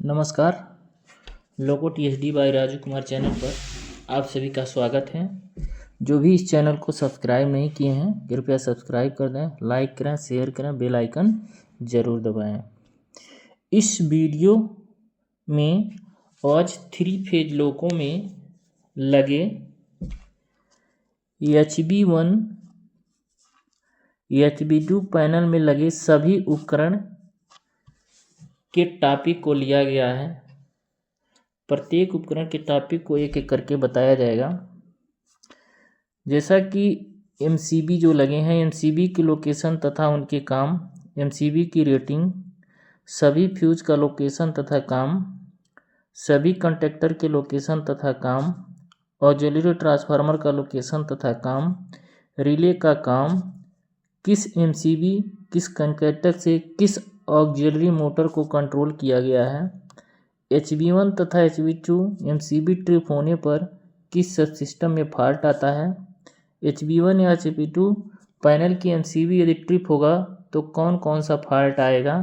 नमस्कार। Loco TSD by Raju Kumar channel पर आप सभी का स्वागत है। जो भी इस चैनल को सब्सक्राइब नहीं किए हैं कृपया सब्सक्राइब कर दें, लाइक करें, शेयर करें, बेल आइकन ज़रूर दबाएं। इस वीडियो में आज 3 फेज लोको में लगे HB1 HB2 पैनल में लगे सभी उपकरण के टॉपिक को लिया गया है। प्रत्येक उपकरण के टॉपिक को एक एक करके बताया जाएगा। जैसा कि MCB जो लगे हैं, MCB की लोकेशन तथा उनके काम, MCB की रेटिंग, सभी फ्यूज का लोकेशन तथा काम, सभी कंडक्टर के लोकेशन तथा काम, ऑक्सिलरी ट्रांसफार्मर का लोकेशन तथा काम, रिले का काम, किस MCB किस कंडक्टर से किस ऑक्सिलरी मोटर को कंट्रोल किया गया है, HB1 तथा HB2 MCB ट्रिप होने पर किस सब सिस्टम में फॉल्ट आता है, HB1 या HB2 पैनल की MCB यदि ट्रिप होगा तो कौन कौन सा फॉल्ट आएगा,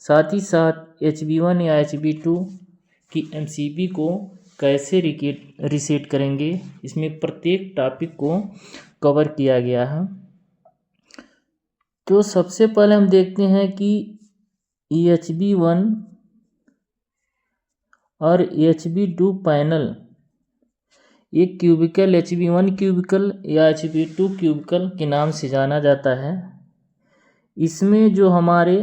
साथ ही साथ HB1 या HB2 की MCB को कैसे रीसेट करेंगे, इसमें प्रत्येक टॉपिक को कवर किया गया है। तो सबसे पहले हम देखते हैं कि HB1 और HB2 पैनल एक क्यूबिकल HB1 क्यूबिकल या HB2 क्यूबिकल के नाम से जाना जाता है। इसमें जो हमारे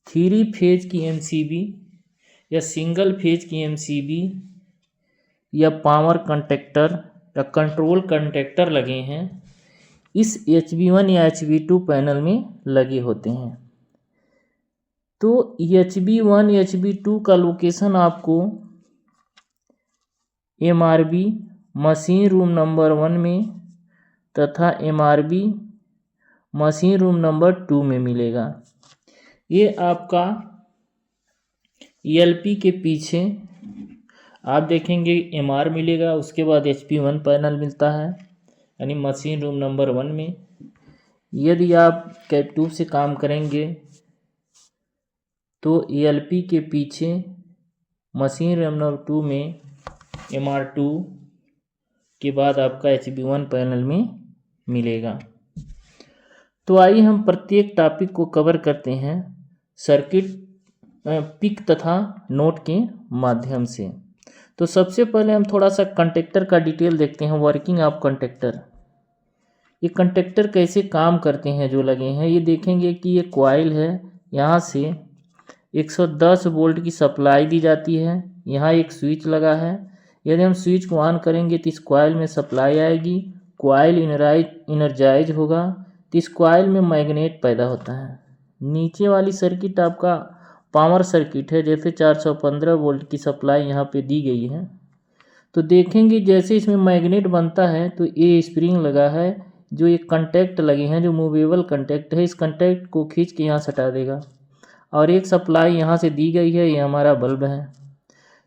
3 फेज की MCB या सिंगल फेज की MCB या पावर कंडक्टर या कंट्रोल कंडक्टर लगे हैं, इस HB1 या HB2 पैनल में लगे होते हैं। तो HB1 HB2 का लोकेशन आपको MRB मशीन रूम नंबर 1 में तथा MRB मशीन रूम नंबर 2 में मिलेगा। ये आपका ELP के पीछे आप देखेंगे MR मिलेगा, उसके बाद HB1 पैनल मिलता है यानी मशीन रूम नंबर 1 में। यदि आप कैप ट्यूब से काम करेंगे तो ELP के पीछे मशीन रूम नंबर 2 में MR2 के बाद आपका HB1 पैनल में मिलेगा। तो आइए हम प्रत्येक टॉपिक को कवर करते हैं सर्किट पिक तथा नोट के माध्यम से। तो सबसे पहले हम थोड़ा सा कंडक्टर का डिटेल देखते हैं, वर्किंग ऑफ कंडक्टर। ये कंडक्टर कैसे काम करते हैं जो लगे हैं, ये देखेंगे कि ये कॉइल है, यहाँ से 110 वोल्ट की सप्लाई दी जाती है। यहाँ एक स्विच लगा है, यदि हम स्विच को ऑन करेंगे तो इस कॉइल में सप्लाई आएगी, कॉइल इनर्जाइज होगा, तो इस कॉइल में मैग्नेट पैदा होता है। नीचे वाली सर्किट आपका पावर सर्किट है, जैसे 415 वोल्ट की सप्लाई यहाँ पे दी गई है। तो देखेंगे जैसे इसमें मैग्नेट बनता है तो ये स्प्रिंग लगा है, जो एक कंटैक्ट लगे हैं जो मूवेबल कंटैक्ट है, इस कंटैक्ट को खींच के यहाँ सटा देगा। और एक सप्लाई यहाँ से दी गई है, ये हमारा बल्ब है।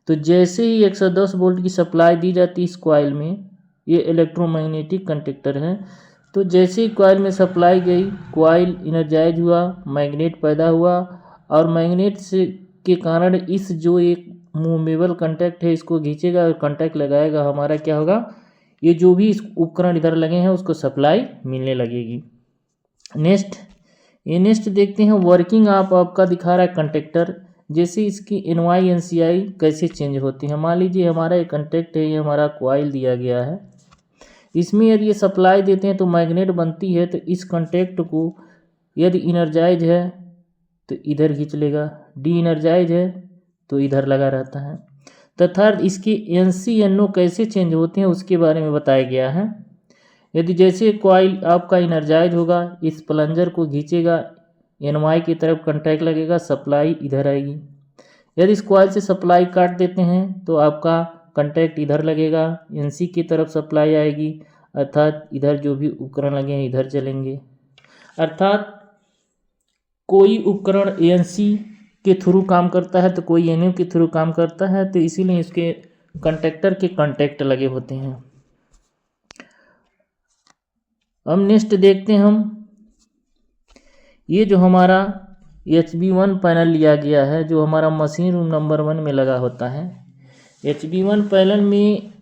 तो जैसे ही 110 वोल्ट की सप्लाई दी जाती है इस कॉइल में, ये इलेक्ट्रोमैग्नेटिक कंडक्टर है, तो जैसे ही कॉइल में सप्लाई गई, कॉइल इनर्जाइज हुआ, मैग्नेट पैदा हुआ, और मैग्नेट से के कारण इस जो एक मूवेबल कंटैक्ट है इसको खींचेगा और कंटैक्ट लगाएगा, हमारा क्या होगा, ये जो भी इस उपकरण इधर लगे हैं उसको सप्लाई मिलने लगेगी। नेक्स्ट देखते हैं वर्किंग ऑफ आपका दिखा रहा है कंडक्टर, जैसे इसकी NY NCI कैसे चेंज होती है। मान लीजिए हमारा एक कंडक्ट है, ये हमारा कॉइल दिया गया है, इसमें यदि ये सप्लाई देते हैं तो मैग्नेट बनती है, तो इस कंडक्ट को यदि इनर्जाइज है तो इधर खींच लेगा, डी इनर्जाइज है तो इधर लगा रहता है। तथा इसकी NC NO कैसे चेंज होते हैं उसके बारे में बताया गया है। यदि जैसे कॉइल आपका इनर्जाइज होगा, इस प्लंजर को खींचेगा, NY की तरफ कंटैक्ट लगेगा, सप्लाई इधर आएगी। यदि इस कॉइल से सप्लाई काट देते हैं तो आपका कंटैक्ट इधर लगेगा, NC की तरफ सप्लाई आएगी, अर्थात इधर जो भी उपकरण लगे हैं इधर चलेंगे। अर्थात कोई उपकरण ANC के थ्रू काम करता है तो कोई NO के थ्रू काम करता है, तो इसीलिए इसके कंडक्टर के कंटैक्ट लगे होते हैं। अब नेक्स्ट देखते हैं हम, ये जो हमारा HB1 पैनल लिया गया है जो हमारा मशीन रूम नंबर 1 में लगा होता है। HB1 पैनल में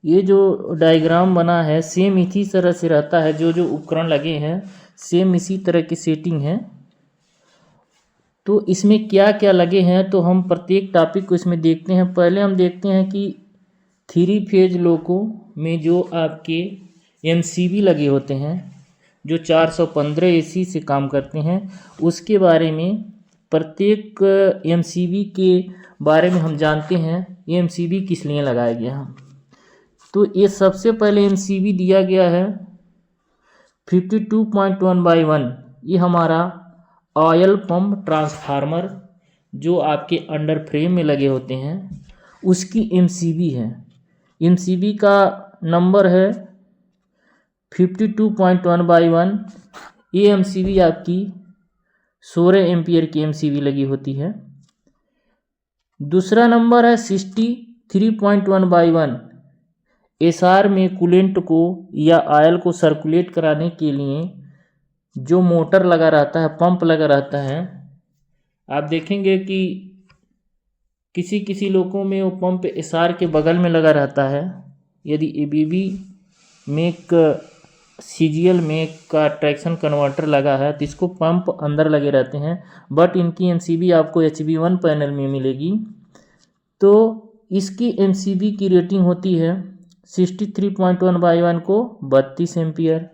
ये जो डायग्राम बना है सेम इसी तरह से रहता है, जो जो उपकरण लगे हैं सेम इसी तरह की सेटिंग है। तो इसमें क्या क्या लगे हैं तो हम प्रत्येक टॉपिक को इसमें देखते हैं। पहले हम देखते हैं कि 3 फेज लोको में जो आपके MCB लगे होते हैं जो 415 AC से काम करते हैं, उसके बारे में प्रत्येक MCB के बारे में हम जानते हैं। ये MCB किस लिए लगाया गया है। तो ये सबसे पहले MCB दिया गया है 52.1/1। ये हमारा ऑयल पंप ट्रांसफार्मर जो आपके अंडर फ्रेम में लगे होते हैं उसकी MCB है। MCB का नंबर है 52.1/1। ये MCB आपकी 16 एम्पियर की MCB लगी होती है। दूसरा नंबर है 63.1/1। SR में कूलेंट को या ऑयल को सर्कुलेट कराने के लिए जो मोटर लगा रहता है, पंप लगा रहता है, आप देखेंगे कि किसी किसी लोगों में वो पंप SR के बगल में लगा रहता है। यदि ABB में एक CGL में का ट्रैक्शन कन्वर्टर लगा है तो इसको पंप अंदर लगे रहते हैं, बट इनकी MCB आपको HB1 पैनल में मिलेगी। तो इसकी MCB की रेटिंग होती है 63.1/1 को 32 एम्पियर।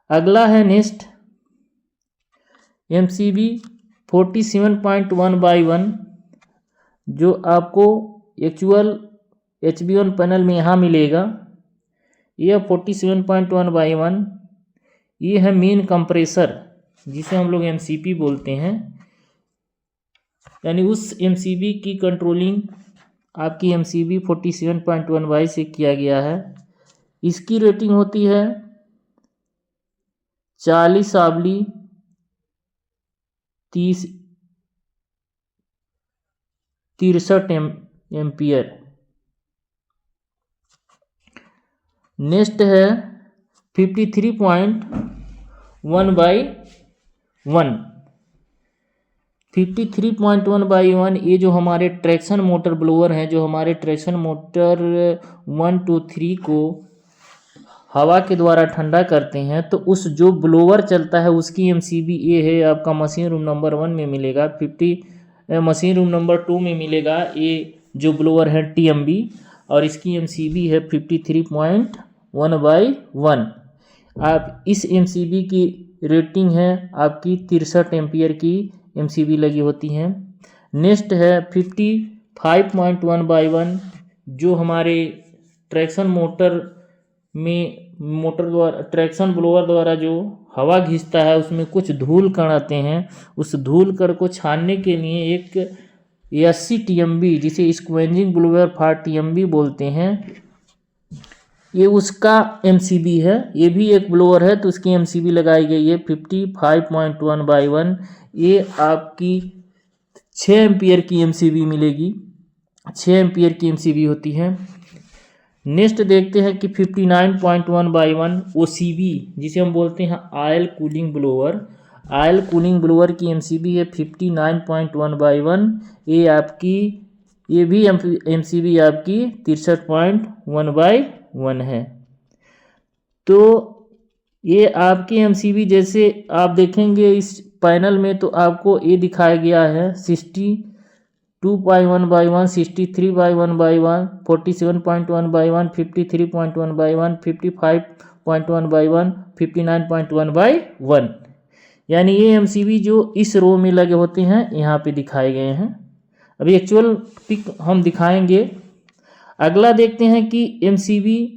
अगला है नेक्स्ट MCB 47.1/1 जो आपको एक्चुअल HB1 पैनल में यहाँ मिलेगा। यह 47.1/1 ये है मेन कंप्रेसर जिसे हम लोग MCP बोलते हैं, यानी उस MCB की कंट्रोलिंग आपकी MCB 47.1/1 से किया गया है। इसकी रेटिंग होती है 40/63 एम्पियर। नेक्स्ट है 53.1/1। 53.1/1 ये जो हमारे ट्रैक्शन मोटर ब्लोअर हैं, जो हमारे ट्रैक्शन मोटर 1 2 3 को हवा के द्वारा ठंडा करते हैं, तो उस जो ब्लोअर चलता है उसकी MCB ये है आपका मशीन रूम नंबर 1 में मिलेगा। मशीन रूम नंबर 2 में मिलेगा ये जो ब्लोअर है TMB, और इसकी MCB है 53.1/1। आप इस MCB की रेटिंग है आपकी 63 एम्पियर की MCB लगी होती हैं। नेक्स्ट है 55.1/1 जो हमारे ट्रैक्शन मोटर में द्वारा ट्रैक्शन ब्लोअर द्वारा जो हवा खींचता है उसमें कुछ धूल कण आते हैं, उस धूल कण को छानने के लिए एक SCTMB जिसे स्क्वेंजिंग ब्लोअर फॉर TMB बोलते हैं, ये उसका MCB है। ये भी एक ब्लोअर है तो उसकी MCB लगाई गई है 55.1/1। ये आपकी 6 एम्पियर की MCB मिलेगी, 6 एम्पियर की MCB होती है। नेक्स्ट देखते हैं कि 59.1/1 OCB जिसे हम बोलते हैं oil cooling blower. Oil cooling blower की MCB है 59.1/1। ये भी MCB आपकी 63.1/1 है। तो ये आपकी MCB जैसे आप देखेंगे इस पैनल में तो आपको ये दिखाया गया है 62.1/1, 63/1/1, 47.1/1, 53.1/1, 55.1/1, 59.1/1, यानी ये MCB जो इस रो में लगे होते हैं यहाँ पे दिखाए गए हैं। अभी एक्चुअल पिक हम दिखाएंगे। अगला देखते हैं कि MCB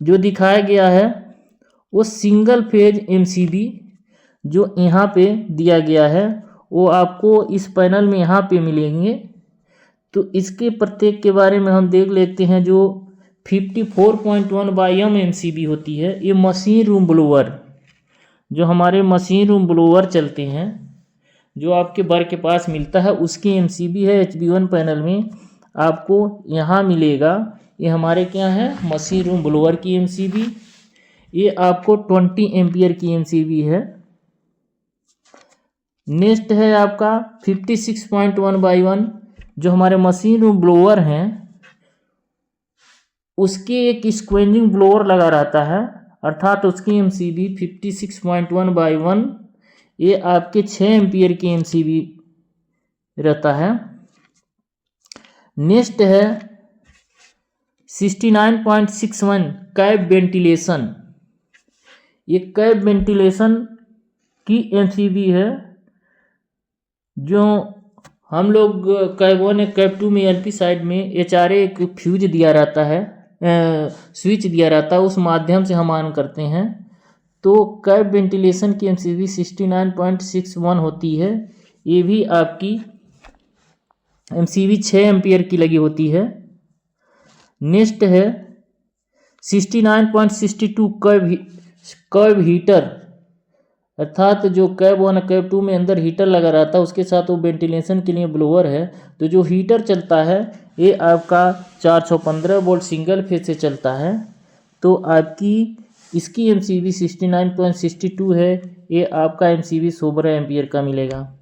जो दिखाया गया है वो सिंगल फेज MCB जो यहाँ पे दिया गया है वो आपको इस पैनल में यहाँ पे मिलेंगे। तो इसके प्रत्येक के बारे में हम देख लेते हैं। जो 54.1/m MCB होती है, ये मशीन रूम ब्लोअर जो हमारे मशीन रूम ब्लोअर चलते हैं जो आपके बर के पास मिलता है उसकी MCB है HB1 पैनल में आपको यहाँ मिलेगा। ये हमारे क्या है मशीन रूम ब्लोअर की MCB। ये आपको 20 एम्पियर की एमसीबी है। नेक्स्ट है आपका 56.1/1 जो हमारे मशीन रूम ब्लोअर हैं उसके एक स्क्वेंजिंग ब्लोअर लगा रहता है, अर्थात उसकी एमसीबी 56.1/1 ये आपके 6 एम्पियर की एमसीबी रहता है। नेक्स्ट है 69.61 कैप वेंटिलेशन। ये कैप वेंटिलेशन की एमसीबी है जो हम लोग कैप 1 कैप 2 में एलपी साइड में HRA एक फ्यूज दिया रहता है, स्विच दिया रहता है, उस माध्यम से हम ऑन करते हैं। तो कैप वेंटिलेशन की एमसीबी 69.61 होती है। ये भी आपकी एमसीबी 6 एम्पियर की लगी होती है। नेक्स्ट है 69.62 कैब हीटर, अर्थात जो कैब 1 कैब 2 में अंदर हीटर लगा रहता है उसके साथ वो वेंटिलेशन के लिए ब्लोअर है। तो जो हीटर चलता है ये आपका 415 वोल्ट सिंगल फेज से चलता है। तो आपकी इसकी एमसीबी 69.62 है। ये आपका एमसीबी 16 एम्पियर का मिलेगा।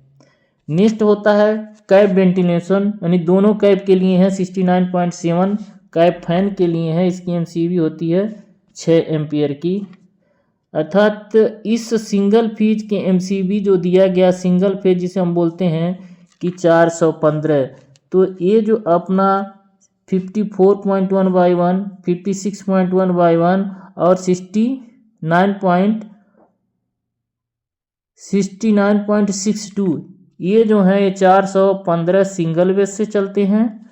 नेक्स्ट होता है कैब वेंटिलेशन, यानी दोनों कैब के लिए है 69.7, कैब फैन के लिए है, इसकी एमसीबी होती है 6 एम्पियर की। अर्थात इस सिंगल फेज के एमसीबी जो दिया गया सिंगल फेज जिसे हम बोलते हैं कि 415, तो ये जो अपना 54.1/1, 56.1/1 और 69.62 ये जो है ये 415 सिंगल बेस से चलते हैं।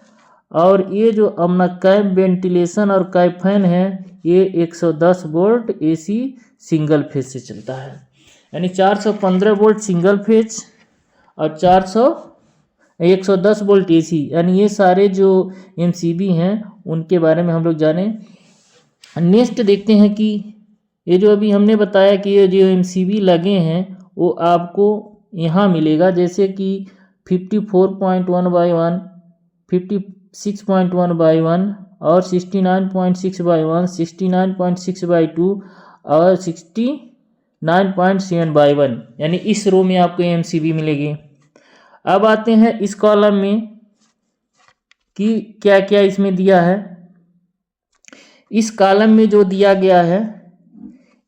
और ये जो अपना कैब वेंटिलेशन और कैब फैन है ये 110 वोल्ट एसी सिंगल फेज से चलता है, यानी 415 वोल्ट सिंगल फेज और 110 वोल्ट एसी, यानी ये सारे जो एमसीबी हैं उनके बारे में हम लोग जाने। नेक्स्ट देखते हैं कि ये जो अभी हमने बताया कि ये जो एमसीबी लगे हैं वो आपको यहाँ मिलेगा, जैसे कि 54.1/1, 56.1/1 और 69.6/1, 69.6/2 और 69.7/1, यानी इस रो में आपको एमसीबी मिलेगी। अब आते हैं इस कॉलम में कि क्या क्या इसमें दिया है। इस कॉलम में जो दिया गया है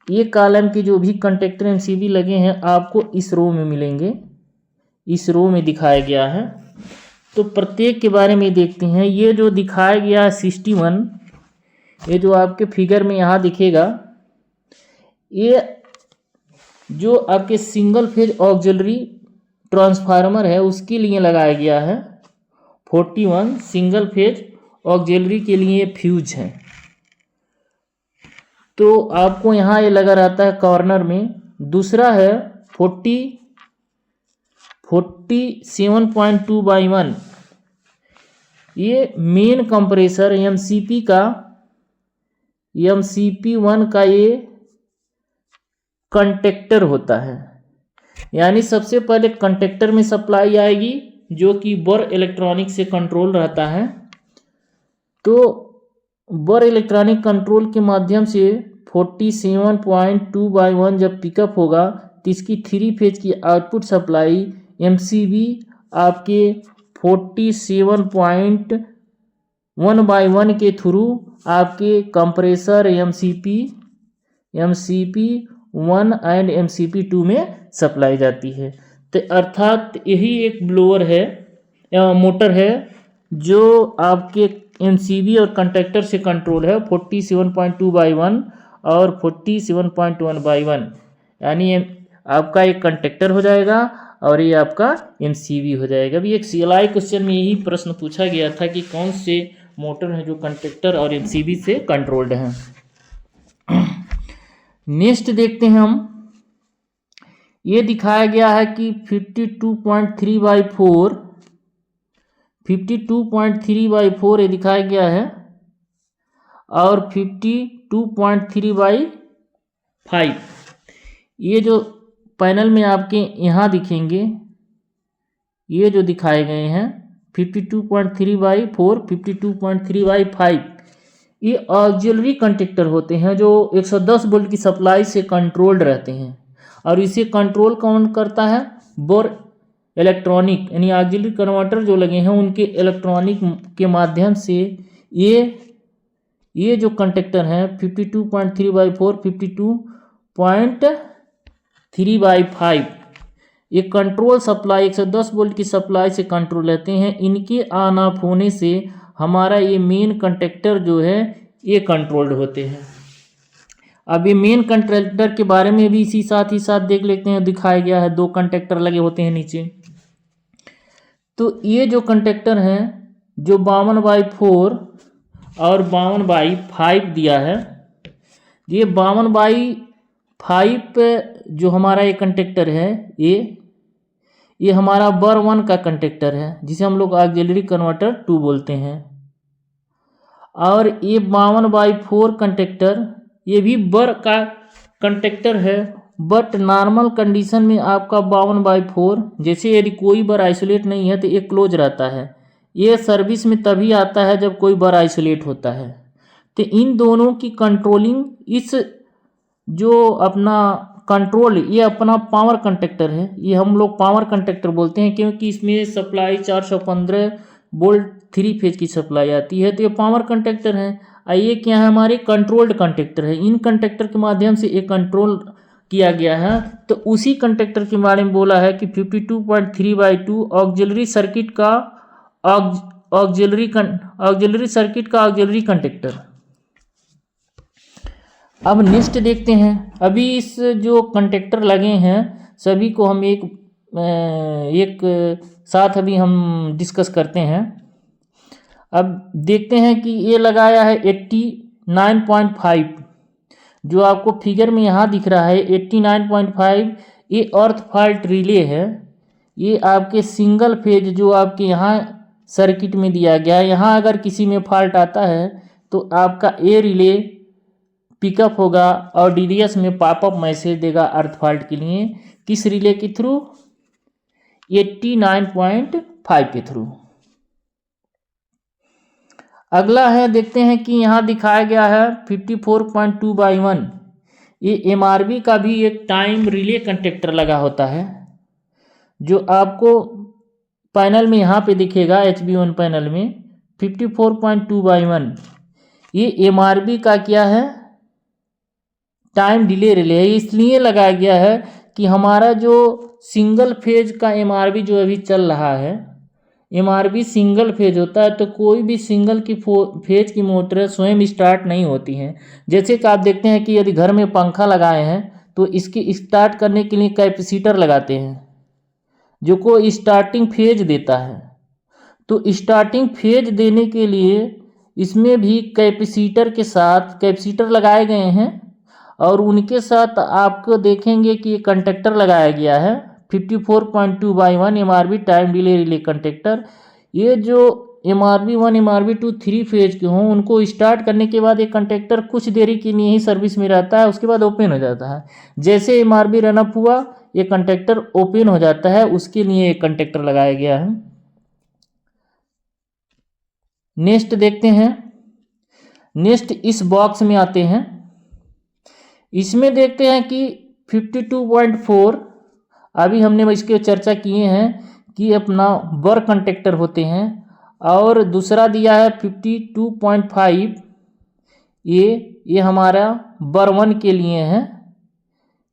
ये कॉलम के जो भी कंडक्टर एमसीबी लगे हैं आपको इस रो में मिलेंगे, इस रो में दिखाया गया है। तो प्रत्येक के बारे में देखते हैं। ये जो दिखाया गया है 61, ये जो आपके फिगर में यहाँ दिखेगा, ये जो आपके सिंगल फेज ऑक्सिलरी ट्रांसफार्मर है उसके लिए लगाया गया है। 41 सिंगल फेज ऑक्सिलरी के लिए फ्यूज है। तो आपको यहाँ ये लगा रहता है कॉर्नर में। दूसरा है 47.2/1, ये मेन कंप्रेसर एमसीपी का, एमसीपी1 का ये कंडक्टर होता है। यानी सबसे पहले कंडक्टर में सप्लाई आएगी जो कि बोर इलेक्ट्रॉनिक से कंट्रोल रहता है। तो बोर इलेक्ट्रॉनिक कंट्रोल के माध्यम से 47.2/1 जब पिकअप होगा तो इसकी 3 फेज की आउटपुट सप्लाई एमसीबी आपके 47.1/1 के थ्रू आपके कंप्रेसर एमसीपी1 एंड एमसीपी2 में सप्लाई जाती है। तो अर्थात यही एक ब्लोअर है या मोटर है जो आपके एमसीबी और कंडक्टर से कंट्रोल है 47.2/1 और 47.1/1, यानी आपका एक कंडक्टर हो जाएगा और ये आपका एमसीबी हो जाएगा। अभी एक CLI क्वेश्चन में यही प्रश्न पूछा गया था कि कौन से मोटर हैं जो कंडक्टर और एमसीबी से कंट्रोल्ड हैं। नेक्स्ट देखते हैं हम। ये दिखाया गया है कि 52.3/4 ये दिखाया गया है और 52.3/5 ये जो पैनल में आपके यहाँ दिखेंगे, ये जो दिखाए गए हैं 52.3/4, 52.3/5, ये ऑक्सिलरी कंडक्टर होते हैं जो 110 वोल्ट की सप्लाई से कंट्रोल्ड रहते हैं, और इसे कंट्रोल कौन करता है? बोर इलेक्ट्रॉनिक यानी ऑक्सिलरी कन्वर्टर जो लगे हैं उनके इलेक्ट्रॉनिक के माध्यम से ये जो कंडक्टर हैं 52.3/4 52.3/5 ये कंट्रोल सप्लाई 110 वोल्ट की सप्लाई से कंट्रोल रहते हैं। इनके ऑन ऑफ होने से हमारा ये मेन कंडक्टर जो है ये कंट्रोल्ड होते हैं। अब ये मेन कंडक्टर के बारे में भी इसी साथ ही साथ देख लेते हैं। दिखाया गया है 2 कंडक्टर लगे होते हैं नीचे। तो ये जो कंडक्टर हैं जो 52/4 और 52/5 दिया है, ये 52/5 जो हमारा ये कंडक्टर है ये हमारा बर 1 का कंडक्टर है जिसे हम लोग ऑक्सिलरी कन्वर्टर 2 बोलते हैं। और ये 52/4 कंडक्टर ये भी बर का कंडक्टर है, बट नॉर्मल कंडीशन में आपका 52/4 जैसे यदि कोई बर आइसोलेट नहीं है तो ये क्लोज रहता है। ये सर्विस में तभी आता है जब कोई बर आइसोलेट होता है। तो इन दोनों की कंट्रोलिंग इस जो अपना कंट्रोल ये अपना पावर कंडक्टर है, ये हम लोग पावर कंडक्टर बोलते हैं क्योंकि इसमें सप्लाई 415 वोल्ट 3 फेज की सप्लाई आती है। तो ये पावर कंडक्टर है। ये क्या है? हमारे कंट्रोल्ड कंडक्टर है। इन कंडक्टर के माध्यम से ये कंट्रोल किया गया है। तो उसी कंडक्टर के बारे में बोला है कि 52.3/2 ऑक्सिलरी सर्किट का ऑक्सिलरी सर्किट का ऑक्सिलरी कंडक्टर। अब नेक्स्ट देखते हैं। अभी इस जो कंडक्टर लगे हैं सभी को हम एक साथ अभी हम डिस्कस करते हैं। अब देखते हैं कि ये लगाया है 89.5 जो आपको फिगर में यहाँ दिख रहा है 89.5 ये अर्थ फॉल्ट रिले है। ये आपके सिंगल फेज जो आपके यहाँ सर्किट में दिया गया है, यहाँ अगर किसी में फॉल्ट आता है तो आपका ये रिले पिकअप होगा और डीडीएस में पॉपअप मैसेज देगा अर्थ फॉल्ट के लिए। किस रिले के थ्रू? 89.5 के थ्रू। अगला है, देखते हैं कि यहाँ दिखाया गया है 54.2/1 ये एमआरबी का भी एक टाइम रिले कंडक्टर लगा होता है जो आपको पैनल में यहाँ पे दिखेगा HB1 पैनल में 54.2/1 ये एमआरबी का क्या है? टाइम डिले रिले है। इसलिए लगाया गया है कि हमारा जो सिंगल फेज का एमआरबी जो अभी चल रहा है, एमआरबी सिंगल फेज होता है तो कोई भी सिंगल की फेज की मोटर स्वयं स्टार्ट नहीं होती हैं। जैसे कि आप देखते हैं कि यदि घर में पंखा लगाए हैं तो इसकी स्टार्ट करने के लिए कैपेसिटर लगाते हैं जो को स्टार्टिंग फेज देता है। तो स्टार्टिंग फेज देने के लिए इसमें भी कैपेसिटर के साथ कैपेसिटर लगाए गए हैं और उनके साथ आपको देखेंगे कि ये कंडक्टर लगाया गया है 54.2/1 MRB time delay relay conductor. ये जो एमआरबी 1 एमआरबी 2 3 फेज के हों उनको स्टार्ट करने के बाद ये कंडक्टर कुछ देरी के लिए ही सर्विस में रहता है, उसके बाद ओपन हो जाता है। जैसे एमआरबी रनअप हुआ ये कंडक्टर ओपन हो जाता है, उसके लिए एक कंडक्टर लगाया गया है। नेक्स्ट देखते हैं। नेक्स्ट इस बॉक्स में आते हैं। इसमें देखते हैं कि 52.4 अभी हमने इसके चर्चा किए हैं कि अपना बर कंडक्टर होते हैं। और दूसरा दिया है 52.5 ये हमारा बर 1 के लिए है।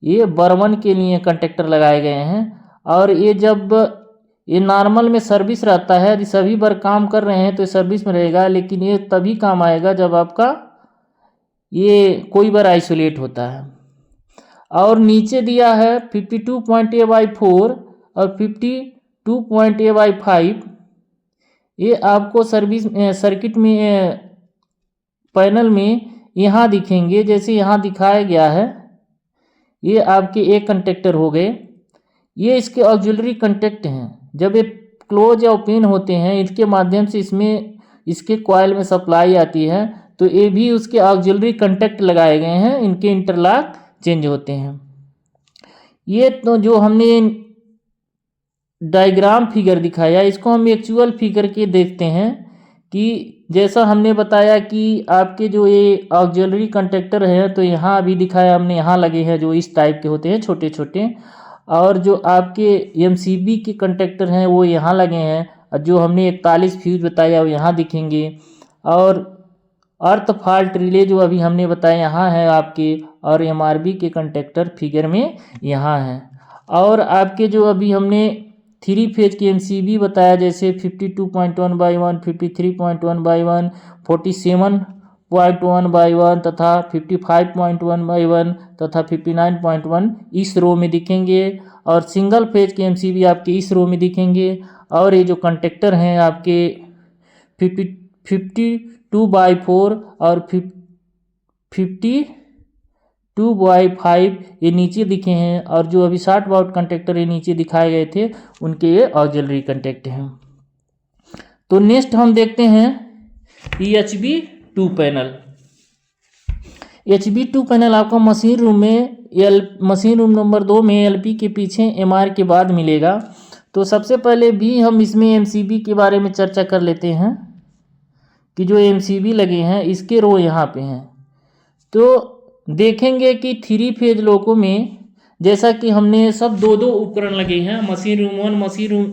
ये बर 1 के लिए कंडक्टर लगाए गए हैं। और ये जब ये नॉर्मल में सर्विस रहता है, यदि सभी बर काम कर रहे हैं तो सर्विस में रहेगा, लेकिन ये तभी काम आएगा जब आपका ये कोई बार आइसोलेट होता है। और नीचे दिया है 52.A/4 और 52.A/5 ये आपको सर्किट में पैनल में यहाँ दिखेंगे। जैसे यहाँ दिखाया गया है ये आपके एक कंडक्टर हो गए। ये इसके ऑक्सिलरी कंडक्ट हैं। जब ये क्लोज या ओपन होते हैं इसके माध्यम से इसमें इसके कॉइल में सप्लाई आती है, तो ये भी उसके ऑक्सिलरी कंडक्ट लगाए गए हैं, इनके इंटरलॉक चेंज होते हैं। ये तो जो हमने डायग्राम फिगर दिखाया इसको हम एक्चुअल फिगर के देखते हैं कि जैसा हमने बताया कि आपके जो ये ऑक्सिलरी कंडक्टर है तो यहाँ अभी दिखाया हमने, यहाँ लगे हैं जो इस टाइप के होते हैं छोटे छोटे, और जो आपके एमसीबी के कंडक्टर हैं वो यहाँ लगे हैं, और जो हमने 41 फ्यूज बताया वो यहाँ दिखेंगे, और अर्थ फॉल्ट रिले जो अभी हमने बताया यहाँ है आपके, और एमआरबी के कंडक्टर फिगर में यहाँ हैं। और आपके जो अभी हमने 3 फेज के एमसीबी बताया, जैसे 52.1/1, 53.1/1, 47.1/1 तथा 55.1/1 तथा 59.1 इस रो में दिखेंगे, और सिंगल फेज के एमसीबी आपके इस रो में दिखेंगे। और ये जो कंडक्टर हैं आपके 52/4 और 52/5 ये नीचे दिखे हैं, और जो अभी 60 वाट कंडक्टर ये नीचे दिखाए गए थे उनके ये ऑक्सिलरी कंडक्टर हैं। तो नेक्स्ट हम देखते हैं EHB2 पैनल। HB2 पैनल आपको मशीन रूम में मशीन रूम नंबर 2 में LP के पीछे MR के बाद मिलेगा। तो सबसे पहले भी हम इसमें MCB के बारे में चर्चा कर लेते हैं कि जो MCB लगे हैं इसके रो यहाँ पे हैं। तो देखेंगे कि 3 फेज लोको में जैसा कि हमने सब 2-2 उपकरण लगे हैं, मशीन रूम 1, मशीन रूम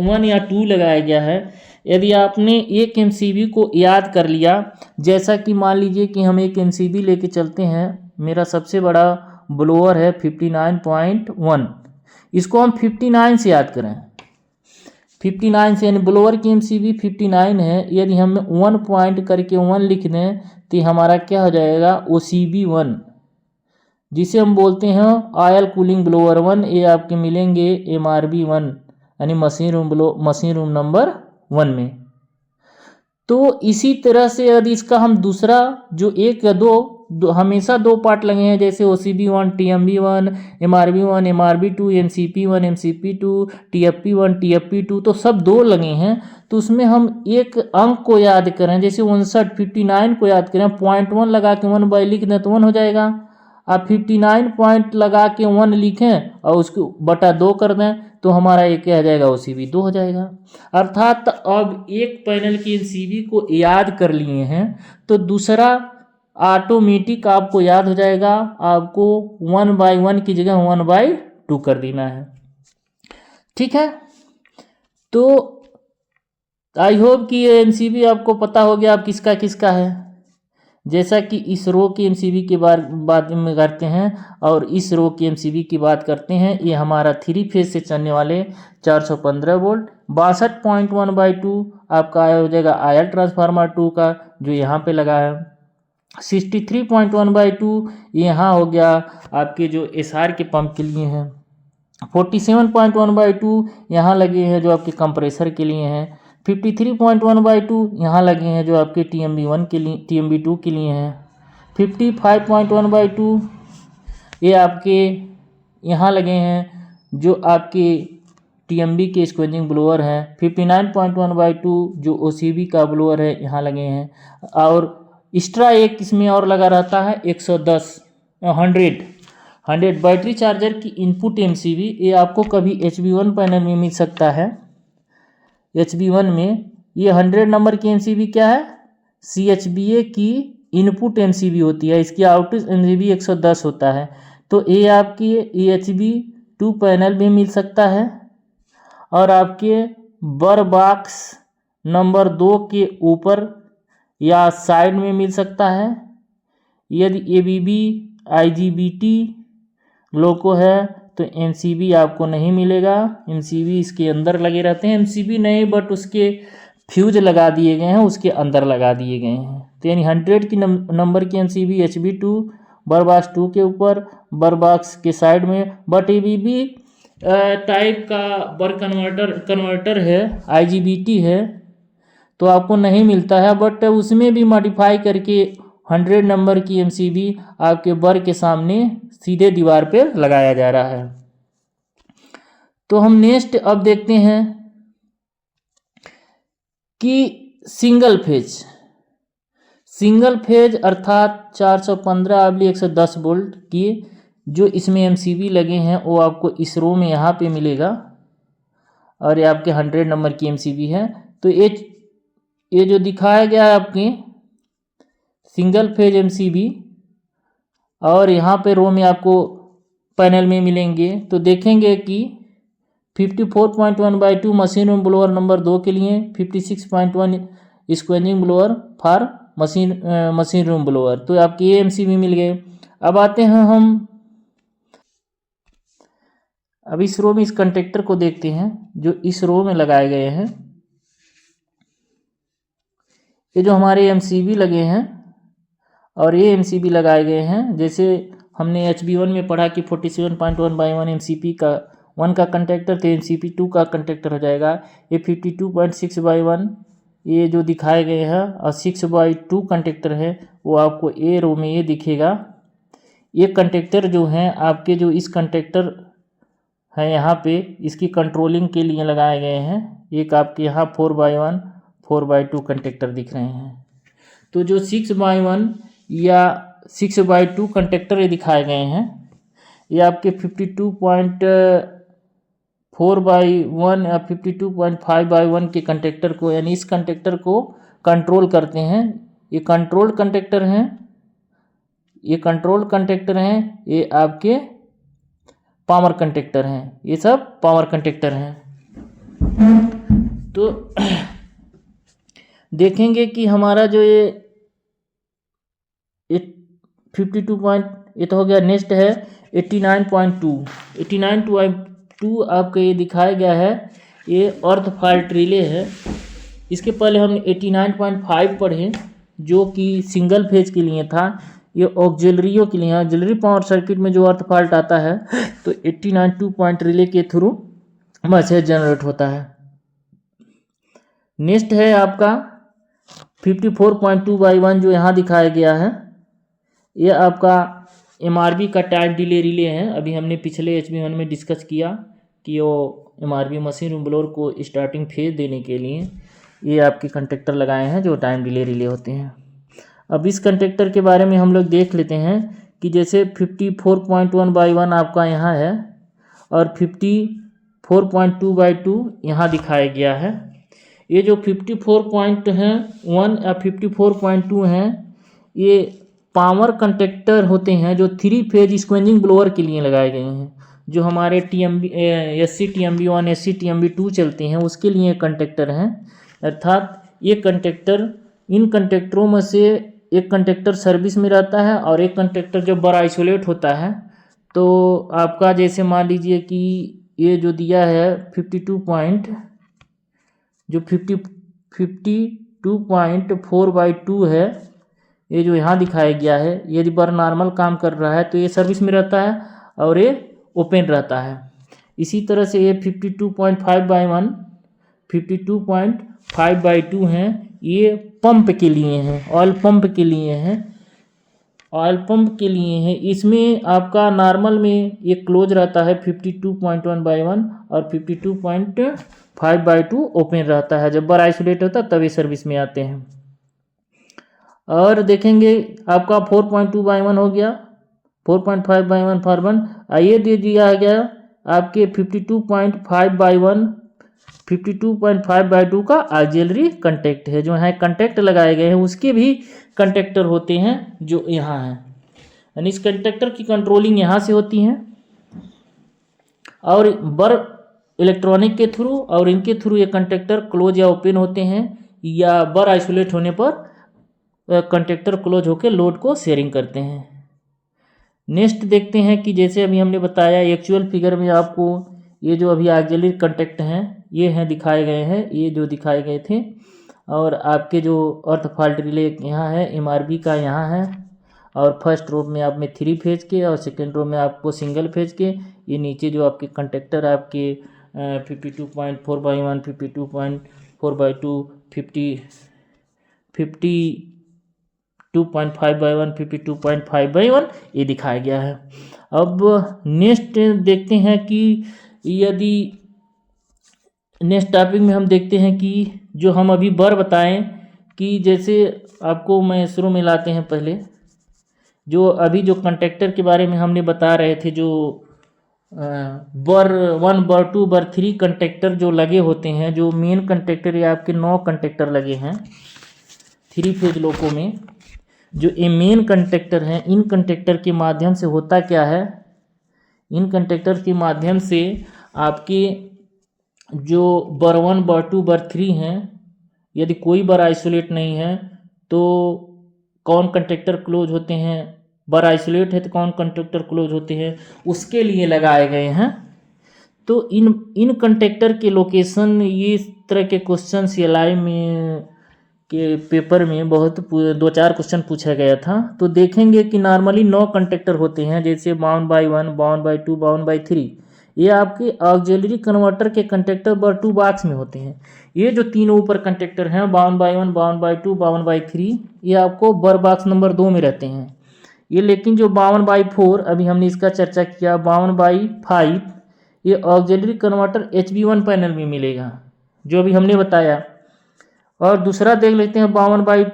1 या 2 लगाया गया है। यदि आपने एक MCB को याद कर लिया, जैसा कि मान लीजिए कि हम एक MCB लेके चलते हैं, मेरा सबसे बड़ा ब्लोअर है 59.1, इसको हम 59 से याद करें, 59 से, यानी ब्लोअर की MCB 59 है। यदि हम 1 पॉइंट करके 1 लिख दें तो हमारा क्या हो जाएगा OCB1, जिसे हम बोलते हैं ऑयल कूलिंग ब्लोअर 1। ये आपके मिलेंगे MRB1 यानी मशीन रूम नंबर 1 में। तो इसी तरह से यदि इसका हम दूसरा जो 1 या 2 हमेशा 2 पार्ट लगे हैं, जैसे OCB1, TMB1, MRB1, MRB2, MCP1, MCP2, TFP1, TFP2, तो सब 2 लगे हैं। तो उसमें हम एक अंक को याद करें, जैसे 59 को याद करें, 0.1 लगा के 1 बाई लिख दें तो 1 हो जाएगा। आप 59 पॉइंट लगा के 1 लिखें और उसको बटा 2 कर दें तो हमारा ये क्या आ जाएगा OCB2 हो जाएगा। अर्थात अब एक पैनल की MCB को याद कर लिए हैं तो दूसरा ऑटोमेटिक आपको याद हो जाएगा, आपको 1/1 की जगह 1/2 कर देना है। ठीक है, तो आई होप कि ये MCB आपको पता हो गया अब किसका किसका है। जैसा कि इस रो की MCB की बात में करते हैं और इस रो की MCB की बात करते हैं, ये हमारा 3 फेज से चलने वाले 415 वोल्ट 62.1/2 आपका हो जाएगा आयल ट्रांसफार्मर 2 का जो यहाँ पे लगा है। 63.1/2 यहाँ हो गया आपके जो SR के पंप के लिए हैं। 47.1/2 यहाँ लगे हैं जो आपके कंप्रेसर के लिए हैं। 53.1/2 यहाँ लगे हैं जो आपके TMB1 के लिए, TMB2 के लिए हैं। 55.1/2 ये आपके यहाँ लगे हैं जो आपके TMB के स्क्वेजिंग ब्लोअर हैं। 59.1/2 जो OCB का ब्लोअर है यहाँ लगे हैं। और एक्स्ट्रा एक इसमें और लगा रहता है 100 बैटरी चार्जर की इनपुट MCB, ये आपको कभी HB1 पैनल में मिल सकता है। HB1 में ये 100 नंबर की MCB क्या है, CHBA की इनपुट MCB होती है, इसकी आउटपुट MCB 110 होता है। तो ये आपकी EHB2 पैनल में मिल सकता है और आपके बर बॉक्स नंबर 2 के ऊपर या साइड में मिल सकता है। यदि ABB IGBT लोको है तो MCB आपको नहीं मिलेगा, MCB इसके अंदर लगे रहते हैं। MCB नहीं बट उसके फ्यूज लगा दिए गए हैं, उसके अंदर लगा दिए गए हैं। तो यानी 100 की नंबर की MCB HB2 बर बॉक्स 2 के ऊपर, बर बॉक्स के साइड में। बट ABB टाइप का बर कन्वर्टर है, IGBT है तो आपको नहीं मिलता है, बट उसमें भी मॉडिफाई करके 100 नंबर की MCB आपके बर के सामने सीधे दीवार पे लगाया जा रहा है। तो हम नेक्स्ट अब देखते हैं कि सिंगल फेज अर्थात 415/110 वोल्ट की जो इसमें MCB लगे हैं वो आपको इस रो में यहाँ पे मिलेगा और ये आपके 100 नंबर की MCB है। तो ये जो दिखाया गया है आपके सिंगल फेज एमसीबी और यहाँ पे रो में आपको पैनल में मिलेंगे, तो देखेंगे कि 54.1/2 मशीन रूम ब्लोअर नंबर 2 के लिए, 56.1 scavenging blower for machine room blower, तो आपके ये एमसीबी मिल गए। अब आते हैं हम अब इस रो में इस कंटेक्टर को देखते हैं जो इस रो में लगाए गए हैं। ये जो हमारे एमसीबी लगे हैं और ये एमसीबी लगाए गए हैं, जैसे हमने HB1 में पढ़ा कि 47.1/1 एमसीपी का 1 का कंटेक्टर, तो एमसीपी 2 का कंटेक्टर हो जाएगा। ये 52.6/1 ये जो दिखाए गए हैं और 6/2 कंटेक्टर है वो आपको ए रो में ये दिखेगा। ये कंटेक्टर जो हैं आपके, जो इस कंटेक्टर है यहाँ पे, इसकी कंट्रोलिंग के लिए लगाए गए हैं। एक आपके यहाँ 4/1 4/2 कंटेक्टर दिख रहे हैं। तो जो 6/1 या 6/2 कंटेक्टर ये दिखाए गए हैं, ये आपके 52.4/1 या 52.5/1 के कंटेक्टर को, यानी इस कंटेक्टर को कंट्रोल करते हैं। ये कंट्रोल कंटेक्टर हैं, ये कंट्रोल कंटेक्टर हैं, ये आपके पावर कंटेक्टर हैं, ये सब पावर कंटेक्टर हैं। तो देखेंगे कि हमारा जो ये 52. ये तो हो गया। नेक्स्ट है 89.2 89.2 आपका ये दिखाया गया है, ये अर्थ फॉल्ट रिले है। इसके पहले हम 89.5 पढ़े जो कि सिंगल फेज के लिए था। ये ऑक्सिलरियों के लिए, ऑक्सिलरी पावर सर्किट में जो अर्थ फॉल्ट आता है तो 89.2 पॉइंट रिले के थ्रू मैसेज जनरेट होता है। नेक्स्ट है आपका 54.2/1 जो यहाँ दिखाया गया है, ये आपका MRB का टाइम डिले रिले है। अभी हमने पिछले HB1 में डिस्कस किया कि वो MRB मशीन रूम ब्लोअर को स्टार्टिंग फेज देने के लिए ये आपके कंटेक्टर लगाए हैं जो टाइम डिले रिले होते हैं। अब इस कंटेक्टर के बारे में हम लोग देख लेते हैं कि जैसे 54.1/1 आपका यहाँ है और 54.2/2 यहाँ दिखाया गया है। ये जो 54.1 या 54.2 हैं, ये पावर कंटेक्टर होते हैं जो 3 फेज स्क्वेंजिंग ब्लोअर के लिए लगाए गए हैं। जो हमारे SC TMB1 SC TMB2 चलते हैं उसके लिए कंटेक्टर हैं। अर्थात ये कंटेक्टर, इन कंटेक्टरों में से एक कंटेक्टर सर्विस में रहता है और एक कंटेक्टर जब बड़ा आइसोलेट होता है तो आपका, जैसे मान लीजिए कि ये जो दिया है 52.4/2 है, ये जो यहाँ दिखाया गया है, यदि बर नॉर्मल काम कर रहा है तो ये सर्विस में रहता है और ये ओपन रहता है। इसी तरह से ये 52.5/1 52.5/2 हैं, ये पंप के लिए हैं, ऑयल पंप के लिए हैं, ऑयल पंप के लिए हैं। इसमें आपका नॉर्मल में ये क्लोज रहता है 52.1/1 और 52.5/2 ओपन रहता है। जब बार आइसोलेट होता है तब ये सर्विस में आते हैं। और देखेंगे आपका 4.2/1 हो गया, 4.5/1 फॉर 1। ये दे दिया गया आपके 52.5/1 52.5/2 का ऑक्सिलरी कंटेक्ट है। जो यहाँ कंटेक्ट लगाए गए हैं उसके भी कंटेक्टर होते हैं जो यहाँ हैं, यानी इस कंटेक्टर की कंट्रोलिंग यहाँ से होती है और बर इलेक्ट्रॉनिक के थ्रू और इनके थ्रू ये कंटेक्टर क्लोज या ओपन होते हैं, या बर आइसोलेट होने पर कंटेक्टर क्लोज होकर लोड को शेयरिंग करते हैं। नेक्स्ट देखते हैं कि जैसे अभी हमने बताया एक्चुअल फिगर में आपको ये जो अभी ऑक्सिलरी कंटेक्ट हैं ये हैं दिखाए गए हैं, ये जो दिखाए गए थे। और आपके जो अर्थ फॉल्ट रिले यहाँ है, MRB का यहाँ है, और फर्स्ट रो में आप में 3 फेज के और सेकेंड रो में आपको सिंगल फेज के। ये नीचे जो आपके कंटेक्टर आपके 52.4/1 52.4/2 52.5/1 52.5/1 ये दिखाया गया है। अब नेक्स्ट देखते हैं कि यदि नेक्स्ट टॉपिक में हम देखते हैं कि जो हम अभी बर बताएं कि जैसे आपको मैं शुरू में लाते हैं पहले जो अभी जो कंटेक्टर के बारे में हमने बता रहे थे, जो बर 1 बर 2 बर 3 कंटेक्टर जो लगे होते हैं, जो मेन कंटेक्टर ये आपके 9 कंटेक्टर लगे हैं 3 फेज लोको में। जो ये मेन कंटेक्टर हैं, इन कंटेक्टर के माध्यम से होता क्या है, इन कंटेक्टर के माध्यम से आपके जो बर 1 बर 2 बर 3 हैं, यदि कोई बर आइसोलेट नहीं है तो कौन कंटेक्टर क्लोज होते हैं, बर आइसोलेट है तो कौन कंटेक्टर क्लोज होते हैं, उसके लिए लगाए गए हैं। तो इन कंटेक्टर के लोकेशन, ये इस तरह के क्वेश्चन CLI में के पेपर में बहुत 2-4 क्वेश्चन पूछा गया था। तो देखेंगे कि नॉर्मली 9 कंटेक्टर होते हैं, जैसे bound by 1, bound by 2, bound by 3। ये आपके ऑक्सिलरी कन्वर्टर के कंटेक्टर बर 2 बॉक्स में होते हैं। ये जो तीनों ऊपर कंटेक्टर हैं, bound by 1, bound by 2, bound by 3, ये आपको बर बॉक्स नंबर 2 में रहते हैं ये। लेकिन जो 52 बाई 4, अभी हमने इसका चर्चा किया, 52 बाई 5, ये ऑक्सिलरी कन्वर्टर HB1 पैनल में मिलेगा, जो अभी हमने बताया। और दूसरा देख लेते हैं 52 बाई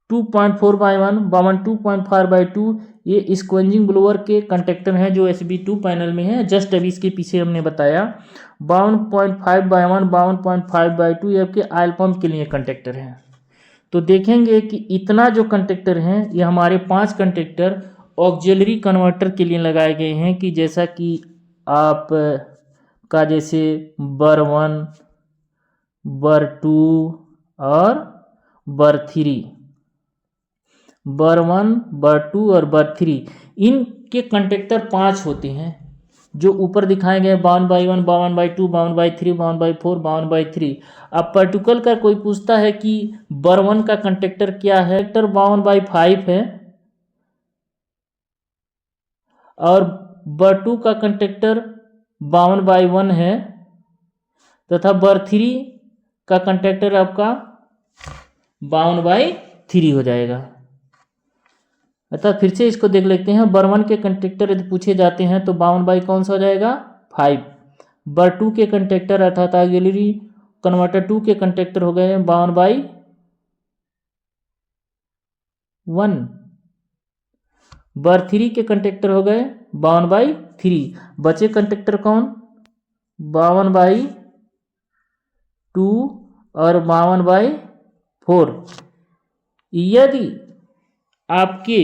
2.4 बाई 1, 52 2.4 बाई 2, ये स्क्वेंजिंग ब्लोअर के कंटेक्टर हैं जो HB2 पैनल में है। जस्ट अभी इसके पीछे हमने बताया 52.5 बाई 1, 52.5 बाई 2, ये आपके ऑयल पंप के लिए कंटेक्टर हैं। तो देखेंगे कि इतना जो कंटेक्टर हैं, ये हमारे 5 कंटेक्टर ऑक्सिलरी कन्वर्टर के लिए लगाए गए हैं। कि जैसा कि आप का जैसे बर 1, बर 2 और बर 3, बर 1, बर 2 और बर 3, इनके कंटेक्टर 5 होते हैं जो ऊपर दिखाए गए 52 by 1, 52 by 2, 52 by 3, 52 by 4, 52 by 3। अब पर्टिकुलर का कोई पूछता है कि बर 1 का कंटेक्टर क्या है, कंटेक्टर 52 बाई 5 है, और बर 2 का कंटेक्टर 52 बाई 1 है, तथा बर 3 का कंटेक्टर आपका 52 बाई 3 हो जाएगा। अतः फिर से इसको देख लेते हैं। बर 1 के कंटेक्टर यदि पूछे जाते हैं तो 52 बाई कौन सा हो जाएगा, 5। बर 2 के कंटेक्टर अर्थात ऑक्सिलरी कन्वर्टर 2 के कंटेक्टर हो गए 52 बाई 1। बर 3 के कंटेक्टर हो गए 52 बाई 3। बचे कंटेक्टर कौन, 52 बाई 2 और 52 बाई 4। यदि आपके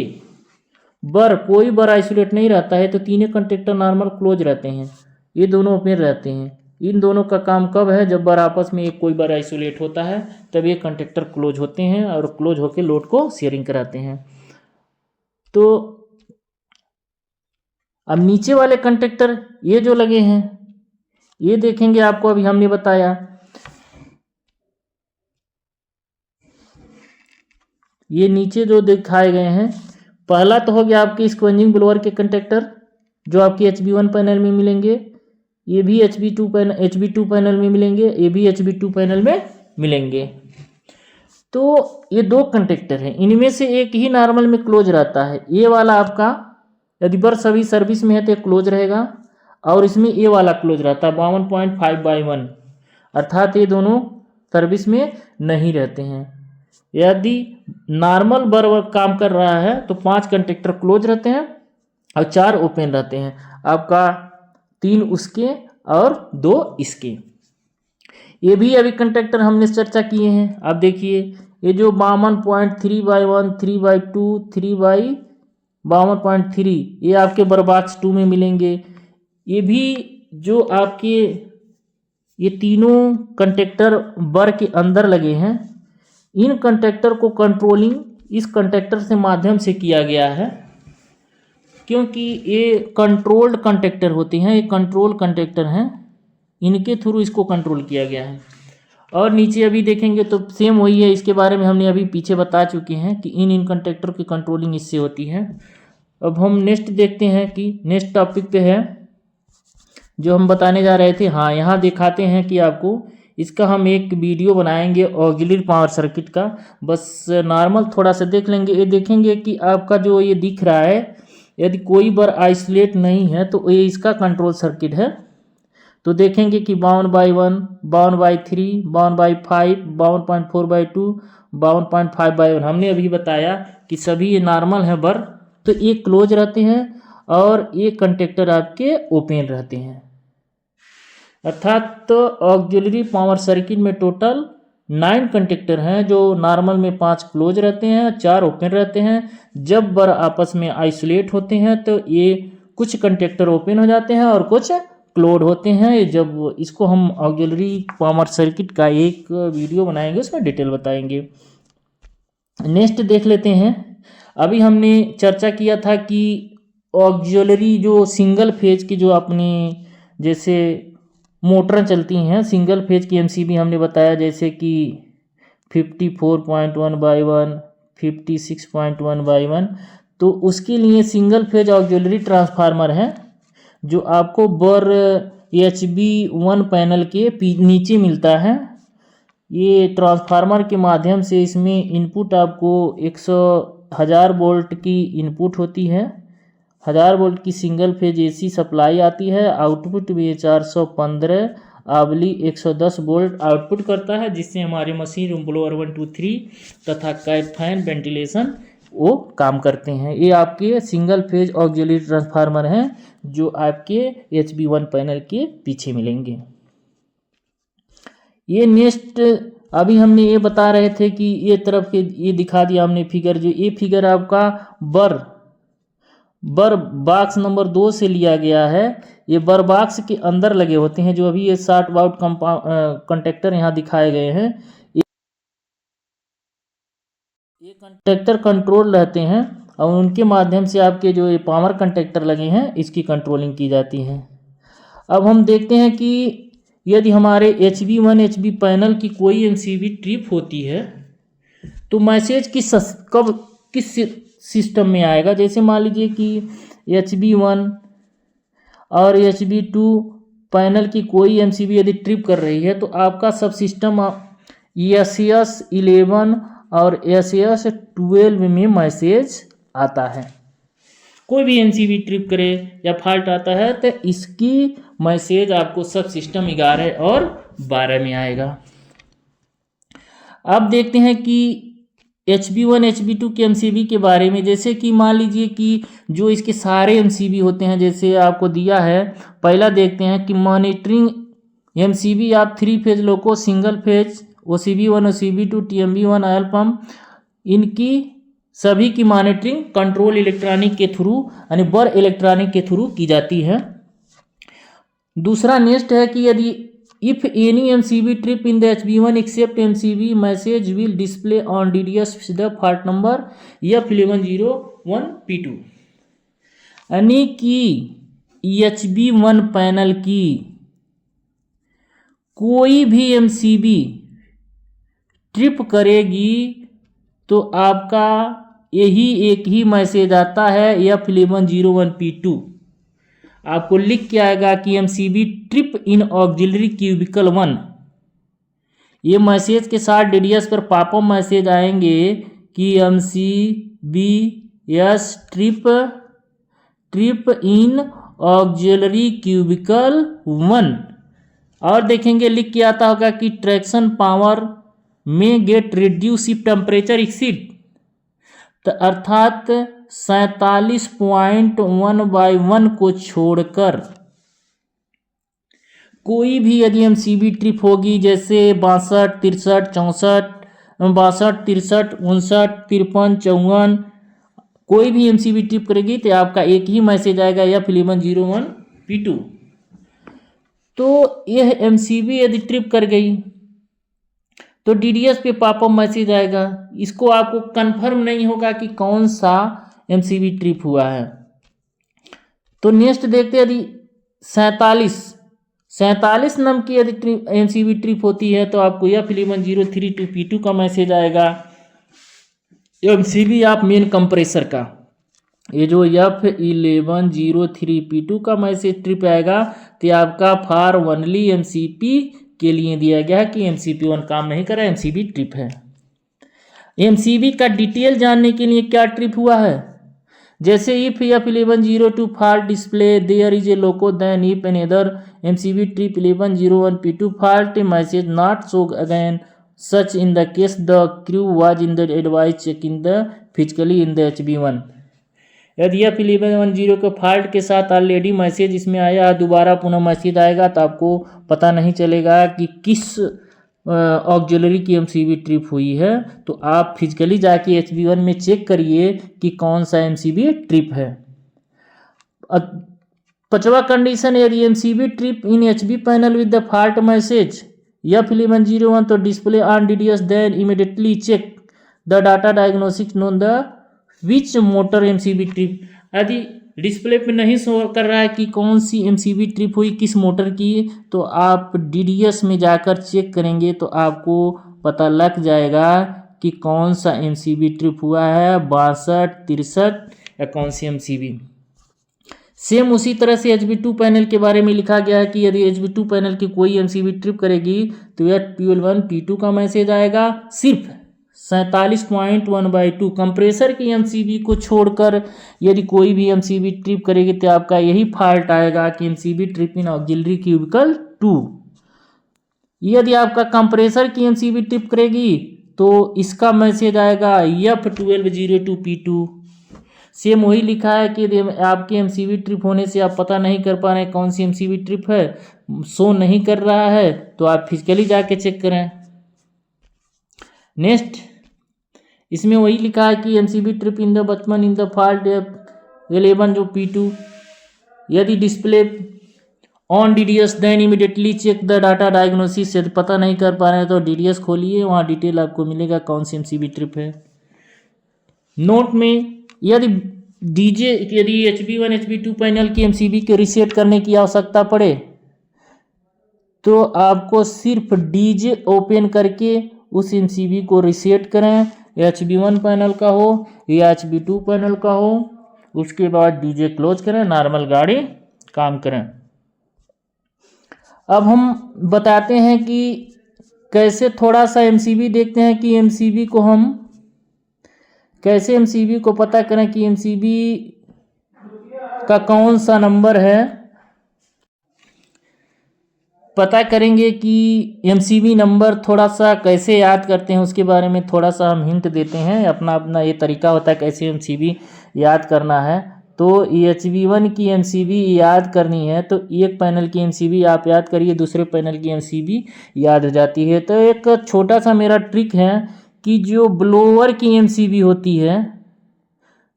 कोई बर आइसोलेट नहीं रहता है तो तीनों कंटेक्टर नॉर्मल क्लोज रहते हैं, ये दोनों ओपन रहते हैं। इन दोनों का काम कब है, जब बर आपस में एक कोई बर आइसोलेट होता है तब ये कंटेक्टर क्लोज होते हैं और क्लोज होकर लोड को शेयरिंग कराते हैं। तो अब नीचे वाले कंटेक्टर ये जो लगे हैं, ये देखेंगे आपको अभी हमने बताया, ये नीचे जो दिखाए गए हैं, पहला तो हो गया आपके स्क्वेंजिंग ब्लोअर के कंटेक्टर जो आपके HB1 पैनल में मिलेंगे, ये भी HB2 पैनल में मिलेंगे, ये भी HB2 पैनल में मिलेंगे। तो ये 2 कंटेक्टर हैं, इनमें से एक ही नॉर्मल में क्लोज रहता है। ये वाला आपका यदि बर सभी सर्विस में है तो क्लोज रहेगा, और इसमें ये वाला क्लोज रहता है 52.5 बाई 1, अर्थात ये दोनों सर्विस में नहीं रहते हैं। यदि नॉर्मल बर काम कर रहा है तो 5 कंटेक्टर क्लोज रहते हैं और 4 ओपन रहते हैं, आपका 3 उसके और 2 इसके। ये भी अभी कंटेक्टर हमने चर्चा किए हैं। आप देखिए ये जो 52.3 बाई 1, 3 बाई 2, 3 बाई 52.3, ये आपके बर बॉक्स 2 में मिलेंगे। ये भी जो आपके ये तीनों कंटेक्टर बर के अंदर लगे हैं, इन कंटेक्टर को कंट्रोलिंग इस कंटेक्टर से माध्यम से किया गया है, क्योंकि ये कंट्रोल्ड कंटेक्टर होते हैं, ये कंट्रोल कंटेक्टर हैं, इनके थ्रू इसको कंट्रोल किया गया है। और नीचे अभी देखेंगे तो सेम वही है, इसके बारे में हमने अभी पीछे बता चुके हैं कि इन कंटेक्टर की कंट्रोलिंग इससे होती है। अब हम नेक्स्ट देखते हैं कि नेक्स्ट टॉपिक पे है जो हम बताने जा रहे थे। हाँ, यहाँ दिखाते हैं कि आपको इसका हम एक वीडियो बनाएंगे ऑक्सिलरी पावर सर्किट का, बस नॉर्मल थोड़ा सा देख लेंगे। ये देखेंगे कि आपका जो ये दिख रहा है, यदि कोई बर आइसोलेट नहीं है तो ये इसका कंट्रोल सर्किट है। तो देखेंगे कि 52 by 1, 52 by 3, 52 by 5, 52.4 by 2, 52.5 by 1। हमने अभी बताया कि सभी ये नॉर्मल है बर, तो ये क्लोज रहते हैं और ये कंटेक्टर आपके ओपन रहते हैं। अर्थात तो ऑक्सिलरी पावर सर्किट में टोटल 9 कंटेक्टर हैं, जो नॉर्मल में 5 क्लोज रहते हैं, 4 ओपन रहते हैं। जब बर आपस में आइसोलेट होते हैं तो ये कुछ कंटेक्टर ओपन हो जाते हैं और कुछ क्लोज होते हैं। जब इसको हम ऑक्सिलरी पावर सर्किट का एक वीडियो बनाएंगे, उसमें डिटेल बताएंगे। नेक्स्ट देख लेते हैं। अभी हमने चर्चा किया था कि ऑक्सिलरी जो सिंगल फेज की जो अपनी जैसे मोटर चलती हैं, सिंगल फेज की एमसीबी हमने बताया, जैसे कि 54.1/1, 56.1/1। तो उसके लिए सिंगल फेज ऑक्सिलरी ट्रांसफार्मर है जो आपको बर HB1 पैनल के नीचे मिलता है। ये ट्रांसफार्मर के माध्यम से इसमें इनपुट आपको 1000 वोल्ट की इनपुट होती है, 1000 वोल्ट की सिंगल फेज AC सप्लाई आती है। आउटपुट भी 415/110 वोल्ट आउटपुट करता है, जिससे हमारे मशीन रूम ब्लोअर 1, 2, 3 तथा कैट फैन वेंटिलेशन वो काम करते हैं। ये आपके सिंगल फेज ऑक्सिलरी ट्रांसफार्मर हैं जो आपके HB1 पैनल के पीछे मिलेंगे। ये नेक्स्ट अभी हमने ये बता रहे थे कि ये तरफ के ये दिखा दिया हमने फिगर, जो ये फिगर आपका बर बॉक्स नंबर 2 से लिया गया है। ये बर बॉक्स के अंदर लगे होते हैं, जो अभी ये 60 वाट कंटेक्टर यहाँ दिखाए गए हैं। ये कंटेक्टर कंट्रोल रहते हैं और उनके माध्यम से आपके जो ये पावर कंटेक्टर लगे हैं इसकी कंट्रोलिंग की जाती है। अब हम देखते हैं कि यदि हमारे HB1 HB पैनल की कोई एमसीबी ट्रिप होती है तो मैसेज किस सिस्टम में आएगा। जैसे मान लीजिए कि HB1 और HB2 पैनल की कोई एमसीबी यदि ट्रिप कर रही है तो आपका सब सिस्टम SS11 और SS12 में मैसेज आता है। कोई भी एमसीबी ट्रिप करे या फॉल्ट आता है तो इसकी मैसेज आपको सब सिस्टम 11 और 12 में आएगा। अब देखते हैं कि HB1 HB2 के एमसीबी के बारे में। जैसे कि मान लीजिए कि जो इसके सारे एमसीबी होते हैं, जैसे आपको दिया है, पहला देखते हैं कि मॉनिटरिंग एमसीबी आप 3 phase loco single phase OCB1 OCB2 TMB1 oil pump, इनकी सभी की मॉनिटरिंग कंट्रोल इलेक्ट्रॉनिक के थ्रू यानी बर इलेक्ट्रॉनिक के थ्रू की जाती है। दूसरा नेक्स्ट है कि यदि if any MCB trip in the HB1 except MCB message will display on DDS the fault number F1101P2, यानी कि HB1 पैनल की कोई भी एमसीबी ट्रिप करेगी तो आपका यही एक ही मैसेज आता है F1101P2। आपको लिख के आएगा कि MCB trip in auxiliary cubicle 1। ये मैसेज के साथ DDS पर पॉपअप मैसेज आएंगे कि MCBS trip in auxiliary cubicle 1। और देखेंगे लिख के आता होगा कि ट्रैक्शन पावर में get reduce if temperature exceed, तो अर्थात 47.1/1 को छोड़कर कोई भी यदि एमसीबी ट्रिप होगी, जैसे 62, 63, 64, 62, 63, 59, 53, 54, कोई भी एमसीबी ट्रिप करेगी तो आपका एक ही मैसेज आएगा F1101P2। तो यह एमसीबी यदि ट्रिप कर गई तो DDS पे पॉपअप मैसेज आएगा। इसको आपको कंफर्म नहीं होगा कि कौन सा एमसीबी ट्रिप हुआ है। तो नेक्स्ट देखते हैं, यदि 47 नंबर की यदि एमसीबी ट्रिप होती है तो आपको F1103P2 का मैसेज आएगा। एमसीबी आप मेन कंप्रेसर का, ये जो F1103P2 का मैसेज ट्रिप आएगा तो आपका फॉर ओनली एमसीपी के लिए दिया गया है कि MCP1 काम नहीं कर रहा है, एमसीबी ट्रिप है। एमसीबी का डिटेल जानने के लिए क्या ट्रिप हुआ है, जैसे if F1102 fault display there is a loco then if another MCB trip 1101P2 fault message not show again such in the case the crew was in the advice check in the physically in the HB1। यदि F1110 के fault के साथ already message इसमें आया है, दोबारा पुनः message आएगा तो आपको पता नहीं चलेगा कि किस ऑक्सिलरी की एमसीबी ट्रिप हुई है। तो आप फिजिकली जाके HB1 में चेक करिए कि कौन सा एमसीबी ट्रिप है। पांचवा कंडीशन, यदि MCB trip in HB panel with the fault message F1101 तो display on DDS then immediately check the data diagnosis known the which motor MCB trip. यदि डिस्प्ले पे नहीं शो कर रहा है कि कौन सी एमसीबी ट्रिप हुई किस मोटर की, तो आप DDS में जाकर चेक करेंगे तो आपको पता लग जाएगा कि कौन सा एमसीबी ट्रिप हुआ है, 62, 63 या कौन सी एमसीबी। सेम उसी तरह से HB2 पैनल के बारे में लिखा गया है कि यदि HB2 पैनल की कोई एमसीबी ट्रिप करेगी तो यह 12(1) का मैसेज आएगा। सिर्फ 47.1/2 कंप्रेसर की एमसीबी को छोड़कर यदि कोई भी एमसीबी ट्रिप करेगी तो आपका यही फॉल्ट आएगा कि MCB trip in auxiliary cubicle 2। यदि आपका कंप्रेसर की एमसीबी ट्रिप करेगी तो इसका मैसेज आएगा F1202P2। सेम वही लिखा है कि आपके एमसीबी ट्रिप होने से आप पता नहीं कर पा रहे हैं कौन सी एमसीबी ट्रिप है, शो नहीं कर रहा है, तो आप फिजिकली जाके चेक करें। नेक्स्ट, इसमें वही लिखा है कि एमसीबी ट्रिप इन द बचपन इन द फॉल्ट F11 जो P2, यदि display on DDS then immediately check the data diagnosis. यदि पता नहीं कर पा रहे हैं तो DDS खोलिए, वहाँ डिटेल आपको मिलेगा कौन सी एमसीबी ट्रिप है। नोट में, यदि HB1 HB2 पैनल की एमसीबी के रीसेट करने की आवश्यकता पड़े तो आपको सिर्फ DJ ओपन करके उस एमसीबी को रीसेट करें, HB1 पैनल का हो या HB2 पैनल का हो। उसके बाद DJ क्लोज करें, नॉर्मल गाड़ी काम करें। अब हम बताते हैं कि कैसे थोड़ा सा एमसीबी देखते हैं कि एमसीबी को हम कैसे एमसीबी को पता करें कि एमसीबी का कौन सा नंबर है। पता करेंगे कि एमसीबी नंबर थोड़ा सा कैसे याद करते हैं, उसके बारे में थोड़ा सा हम हिंट देते हैं। अपना अपना ये तरीका होता है कैसे एमसीबी याद करना है। तो HB1 की एमसीबी याद करनी है तो एक पैनल की एमसीबी आप याद करिए, दूसरे पैनल की एमसीबी याद हो जाती है। तो एक छोटा सा मेरा ट्रिक है कि जो ब्लोअर की एमसीबी होती है,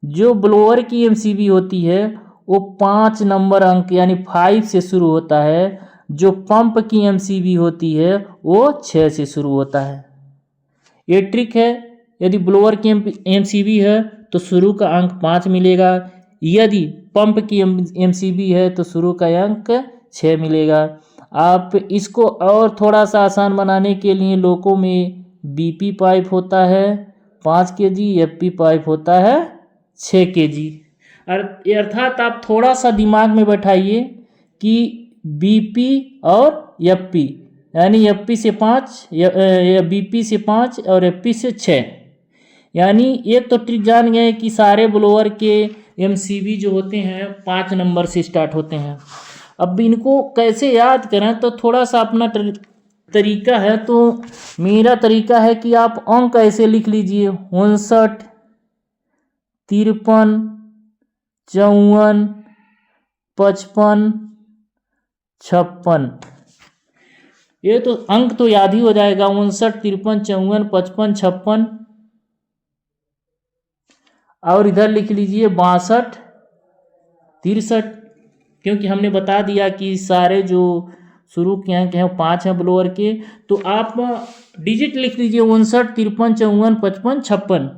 जो ब्लोअर की एमसीबी होती है वो 5 नंबर अंक यानी 5 से शुरू होता है। जो पंप की एमसीबी होती है वो 6 से शुरू होता है। ये ट्रिक है। यदि ब्लोअर की एमसीबी है तो शुरू का अंक 5 मिलेगा, यदि पंप की एमसीबी है तो शुरू का अंक 6 मिलेगा। आप इसको और थोड़ा सा आसान बनाने के लिए लोको में BP पाइप होता है 5 kg, FP पाइप होता है 6 kg। अर्थात आप थोड़ा सा दिमाग में बैठाइए कि BP और FP यानी FP से 5 या BP से 5 और FP से 6। यानी एक तो ट्रिक जान गए कि सारे ब्लोअर के एमसीबी जो होते हैं 5 नंबर से स्टार्ट होते हैं। अब इनको कैसे याद करें तो थोड़ा सा अपना तरीका है। तो मेरा तरीका है कि आप अंक ऐसे लिख लीजिए 59, 53, 54, 55, 56। ये तो अंक तो याद ही हो जाएगा 59, 53, 54, 55, 56। और इधर लिख लीजिए 62, 63, क्योंकि हमने बता दिया कि सारे जो शुरू के अंक हैं 5 हैं ब्लोअर के। तो आप डिजिट लिख लीजिए 59, 53, 54, 55, 56।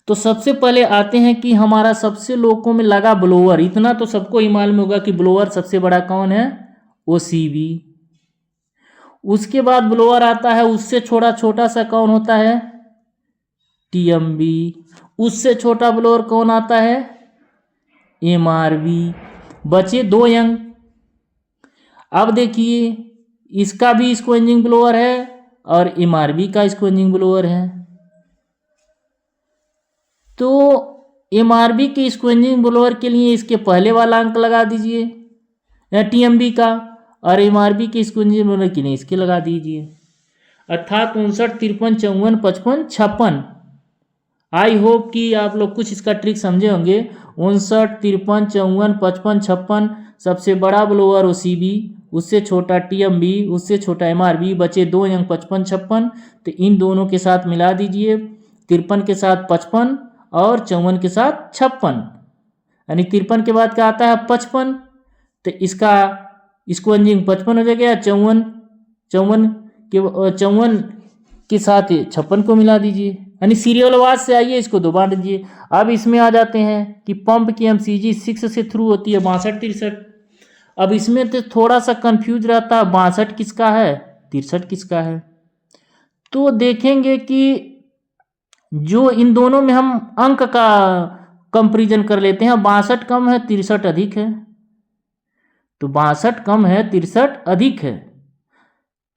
तो सबसे पहले आते हैं कि हमारा सबसे लोगों में लगा ब्लोअर। इतना तो सबको ही मालूम होगा कि ब्लोअर सबसे बड़ा कौन है, OCB। उसके बाद ब्लोअर आता है, उससे छोटा सा कौन होता है, TMB। उससे छोटा ब्लोअर कौन आता है, MRB। बचे 2 अंक। अब देखिए इसका भी स्क्वेंजिंग ब्लोअर है और MRB का स्क्वेंजिंग ब्लोअर है। तो MRB के स्क्वेंजिंग ब्लोअर के लिए इसके पहले वाला अंक लगा दीजिए या TMB का, और MRB के स्क्वेंजिंग ब्लोअर के लिए इसके लगा दीजिए। अर्थात 59, 53, 54, 55, 56। आई होप कि आप लोग कुछ इसका ट्रिक समझे होंगे। 59, 53, 54, 55, 56, सबसे बड़ा ब्लोअर OCB, उससे छोटा TMB, उससे छोटा MRB, बचे 2 अंक 55, 56। तो इन दोनों के साथ मिला दीजिए, 53 के साथ 55 और 54 के साथ 56, यानी 53 के बाद क्या आता है 55। तो इसको अंजिंग 55 हो जाएगा। 54 के साथ 56 को मिला दीजिए, यानी सीरियल आवाज से आइए, इसको दो बांट दीजिए। अब इसमें आ जाते हैं कि पंप की MCG 6 से थ्रू होती है 62, 63। अब इसमें तो थोड़ा सा कंफ्यूज रहता है, 62 किसका है 63 किसका है। तो देखेंगे कि जो इन दोनों में हम अंक का कंपेरिजन कर लेते हैं। 62 कम है 63 अधिक है, तो 62 कम है 63 अधिक है,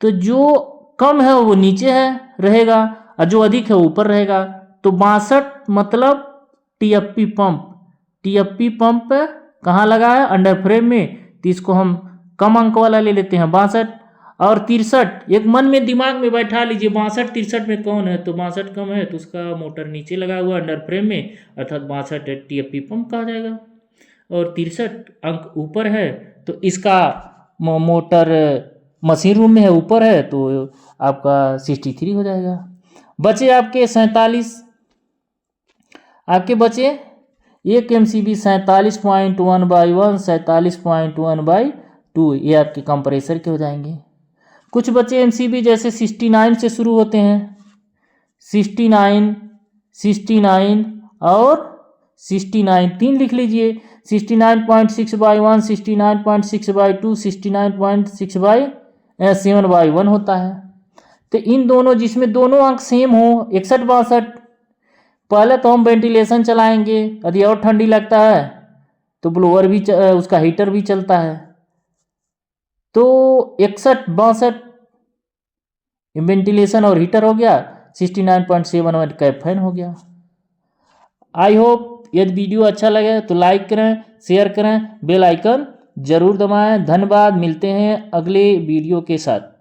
तो जो कम है वो नीचे है रहेगा और जो अधिक है ऊपर रहेगा। तो 62 मतलब TFP पंप कहाँ लगा है अंडर फ्रेम में, तो इसको हम कम अंक वाला ले लेते हैं 62। और 63 एक मन में दिमाग में बैठा लीजिए, 62 63 में कौन है, तो 62 कम है तो उसका मोटर नीचे लगा हुआ अंडर फ्रेम में, अर्थात 62 TFP पंप कहा जाएगा। और 63 अंक ऊपर है तो इसका मोटर मशीन रूम में है, ऊपर है, तो आपका 63 हो जाएगा। बचे आपके 47, आपके बचे एक MCB 47.1/1, 47.1/2, ये आपके कंप्रेसर के हो जाएंगे। कुछ बचे MCB जैसे 69 से शुरू होते हैं, 69, 69 और 69, 3 लिख लीजिए। 69.6/1, 69.6/2, 69.6/7/1 होता है। तो इन दोनों जिसमें दोनों अंक सेम हो 61, 62, पहले तो हम वेंटिलेशन चलाएंगे, यदि और ठंडी लगता है तो ब्लोअर भी उसका हीटर भी चलता है। तो 61, 62 वेंटिलेशन और हीटर हो गया, 69.7 का फैन हो गया। आई होप यदि वीडियो अच्छा लगे तो लाइक करें, शेयर करें, बेल आइकन जरूर दबाएं। धन्यवाद, मिलते हैं अगले वीडियो के साथ।